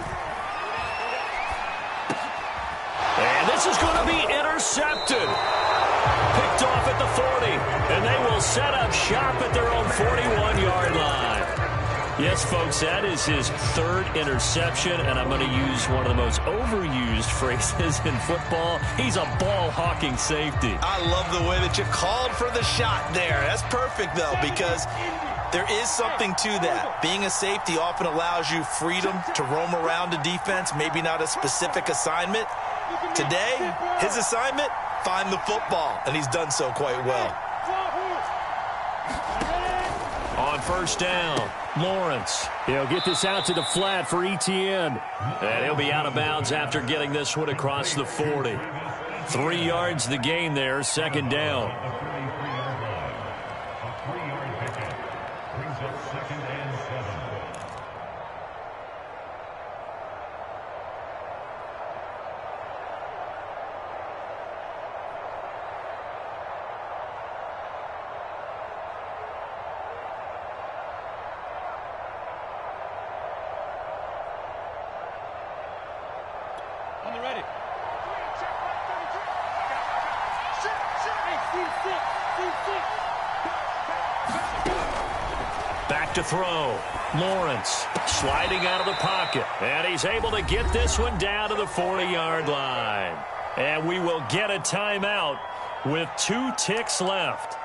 And this is going to be intercepted. Picked off at the 40. And they will set up shop at their own 41-yard line. Yes, folks, that is his 3rd interception. And I'm going to use one of the most overused phrases in football. He's a ball-hawking safety. I love the way that you called for the shot there. That's perfect, though, because there is something to that. Being a safety often allows you freedom to roam around a defense, maybe not a specific assignment. Today, his assignment, find the football, and he's done so quite well. On 1st down, Lawrence. He'll get this out to the flat for Etienne. And he'll be out of bounds after getting this one across the 40. 3 yards the gain there, 2nd down. Back to throw. Lawrence sliding out of the pocket. And he's able to get this one down to the 40-yard line. And we will get a timeout with 2 ticks left.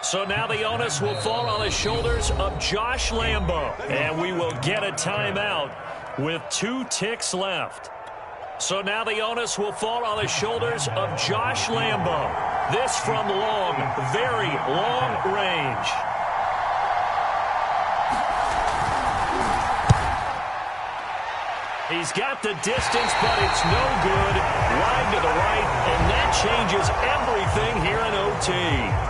So now the onus will fall on the shoulders of Josh Lambo. And we will get a timeout with 2 ticks left. So now the onus will fall on the shoulders of Josh Lambo. This from long, very long range. He's got the distance, but it's no good. Wide to the right, and that changes everything here in OT.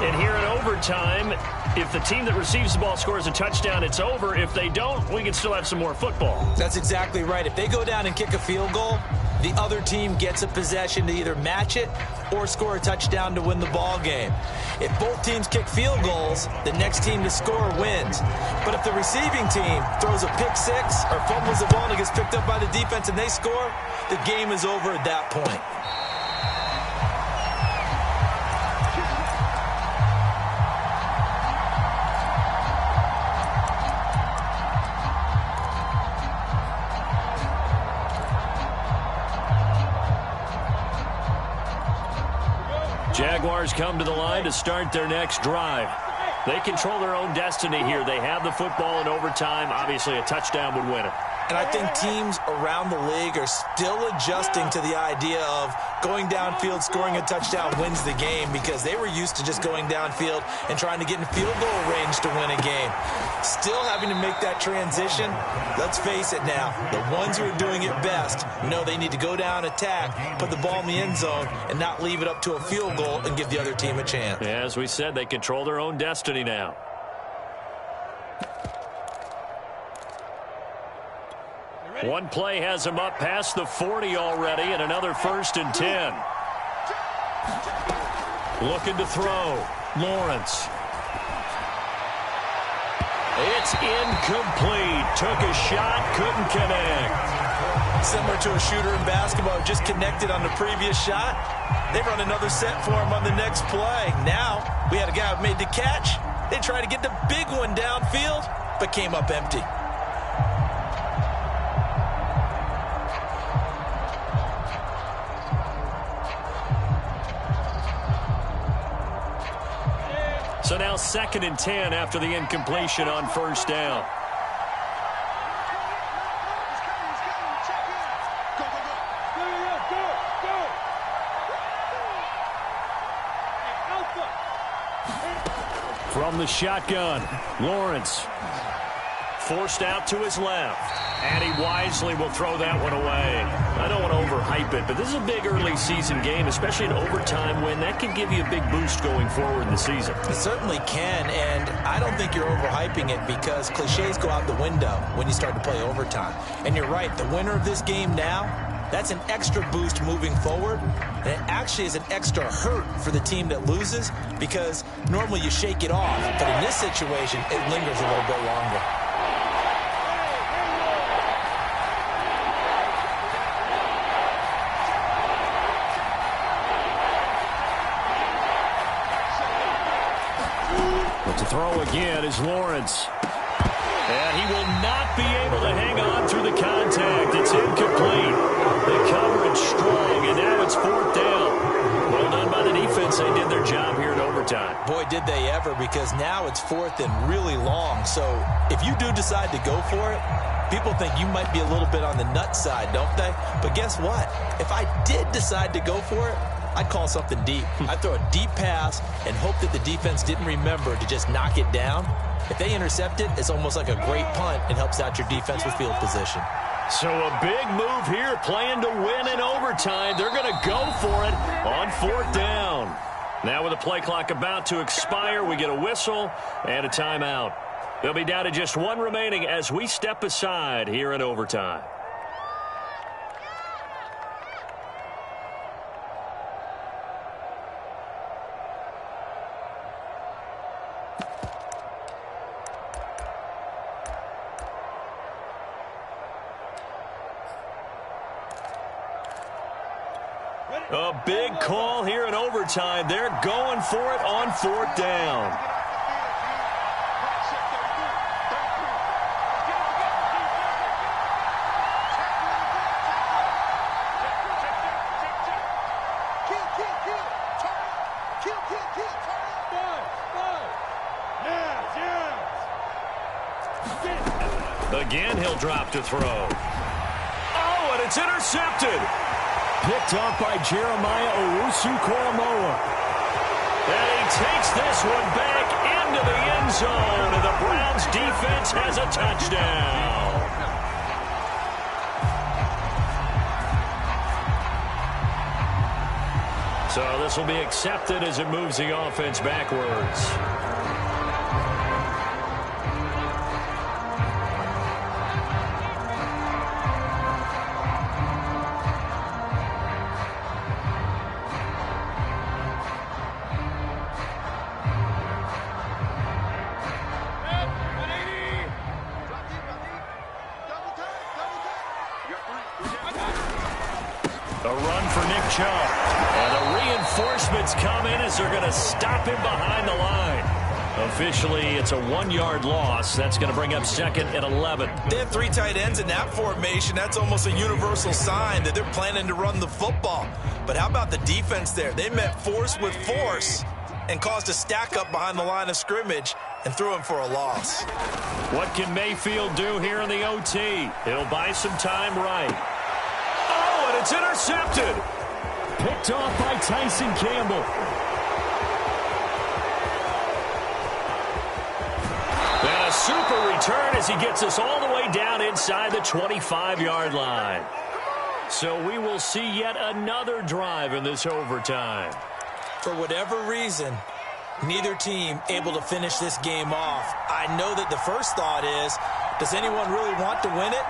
And here in overtime, if the team that receives the ball scores a touchdown, it's over. If they don't, we can still have some more football. That's exactly right. If they go down and kick a field goal, the other team gets a possession to either match it or score a touchdown to win the ball game. If both teams kick field goals, the next team to score wins. But if the receiving team throws a pick six or fumbles the ball and it gets picked up by the defense and they score, the game is over at that point. Jaguars come to the line to start their next drive. They control their own destiny here. They have the football in overtime. Obviously, a touchdown would win it. And I think teams around the league are still adjusting to the idea of going downfield, scoring a touchdown wins the game, because they were used to just going downfield and trying to get in field goal range to win a game. Still having to make that transition. Let's face it now, the ones who are doing it best know they need to go down, attack, put the ball in the end zone, and not leave it up to a field goal and give the other team a chance. Yeah, as we said, they control their own destiny now. One play has him up past the 40 already, and another 1st and 10. Looking to throw. Lawrence. It's incomplete. Took a shot, couldn't connect. Similar to a shooter in basketball who just connected on the previous shot. They run another set for him on the next play. Now, we had a guy who made the catch. They tried to get the big one downfield, but came up empty. So now 2nd and 10 after the incompletion on 1st down. From the shotgun, Lawrence forced out to his left. And he wisely will throw that one away. I don't want to overhype it, but this is a big early season game, especially an overtime win. That can give you a big boost going forward in the season. It certainly can, and I don't think you're overhyping it, because cliches go out the window when you start to play overtime. And you're right, the winner of this game now, that's an extra boost moving forward, and it actually is an extra hurt for the team that loses, because normally you shake it off, but in this situation, it lingers a little bit longer. To throw again is Lawrence. And he will not be able to hang on through the contact. It's incomplete. The coverage strong, and now it's 4th down. Well done by the defense. They did their job here in overtime. Boy, did they ever, because now it's 4th and really long. So if you do decide to go for it, people think you might be a little bit on the nut side, don't they? But guess what? If I did decide to go for it, I'd call something deep. I'd throw a deep pass and hope that the defense didn't remember to just knock it down. If they intercept it, it's almost like a great punt and helps out your defense with field position. So a big move here, playing to win in overtime. They're going to go for it on 4th down. Now with the play clock about to expire, we get a whistle and a timeout. They'll be down to just one remaining as we step aside here in overtime. A big call here in overtime. They're going for it on 4th down. Again, he'll drop to throw. Oh, and it's intercepted. Picked up by Jeremiah Owusu-Koramoah. And he takes this one back into the end zone, and the Browns defense has a touchdown. So this will be accepted as it moves the offense backwards. A run for Nick Chubb. And the reinforcements come in as they're going to stop him behind the line. Officially, it's a 1-yard loss. That's going to bring up 2nd and 11. They have 3 tight ends in that formation. That's almost a universal sign that they're planning to run the football. But how about the defense there? They met force with force and caused a stack up behind the line of scrimmage. and threw him for a loss. What can Mayfield do here in the OT? He'll buy some time right. Oh, and it's intercepted. Picked off by Tyson Campbell. And a super return as he gets us all the way down inside the 25-yard line. So we will see yet another drive in this overtime. For whatever reason, neither team able to finish this game off. I know that the first thought is, does anyone really want to win it?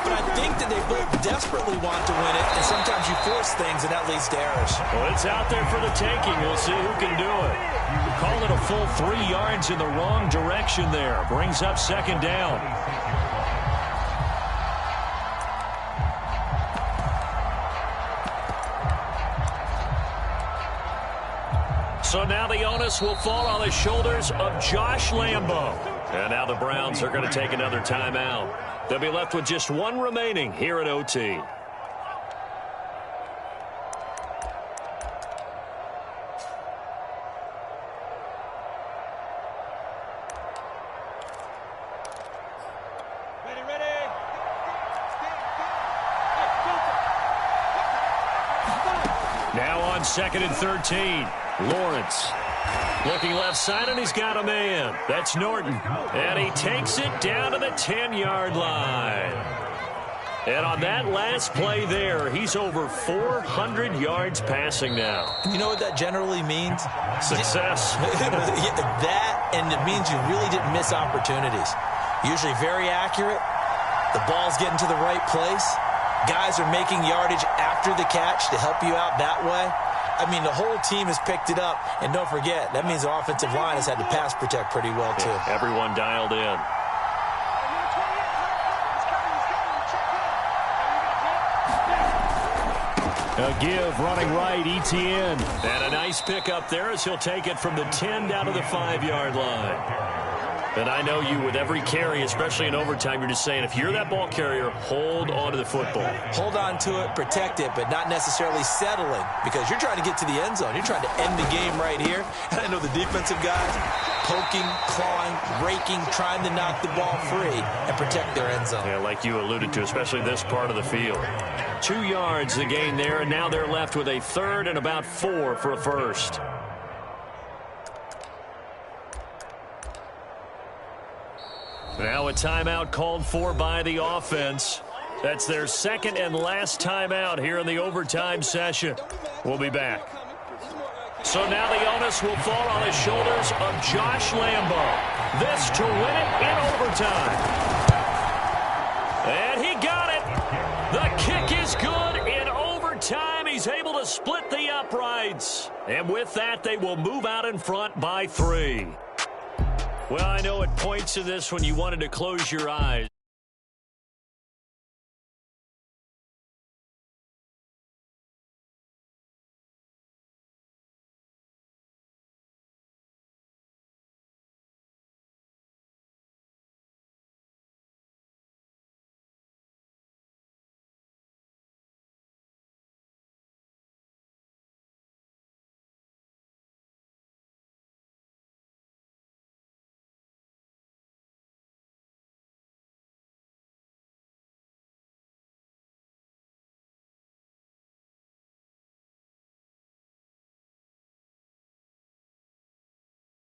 But I think that they both desperately want to win it, and sometimes you force things, and that leads to errors. Well, it's out there for the taking. We'll see who can do it. Call it a full 3 yards in the wrong direction there. Brings up second down. So now the onus will fall on the shoulders of Josh Lambo. And now the Browns are going to take another timeout. They'll be left with just one remaining here at OT. Now on 2nd and 13. Lawrence looking left side, and he's got a man. That's Norton. And he takes it down to the 10-yard line. And on that last play there, he's over 400 yards passing now. You know what that generally means? Success. That, and it means you really didn't miss opportunities. Usually very accurate. The ball's getting to the right place. Guys are making yardage after the catch to help you out that way. I mean, the whole team has picked it up. And don't forget, that means the offensive line has had to pass protect pretty well, too. Yeah, everyone dialed in. A give running right, ETN. And a nice pickup there as he'll take it from the 10 down to the 5-yard line. And I know you, with every carry, especially in overtime, you're just saying, if you're that ball carrier, hold on to the football. Hold on to it, protect it, but not necessarily settling, because you're trying to get to the end zone. You're trying to end the game right here. And I know the defensive guys poking, clawing, raking, trying to knock the ball free and protect their end zone. Yeah, like you alluded to, especially this part of the field. 2 yards the gain there, and now they're left with a 3rd and about 4 for a first. Now a timeout called for by the offense. That's their second and last timeout here in the overtime session. We'll be back. So now the onus will fall on the shoulders of Josh Lambo. This to win it in overtime. And he got it. The kick is good in overtime. He's able to split the uprights. And with that, they will move out in front by 3. Well, I know it points to this when you wanted to close your eyes.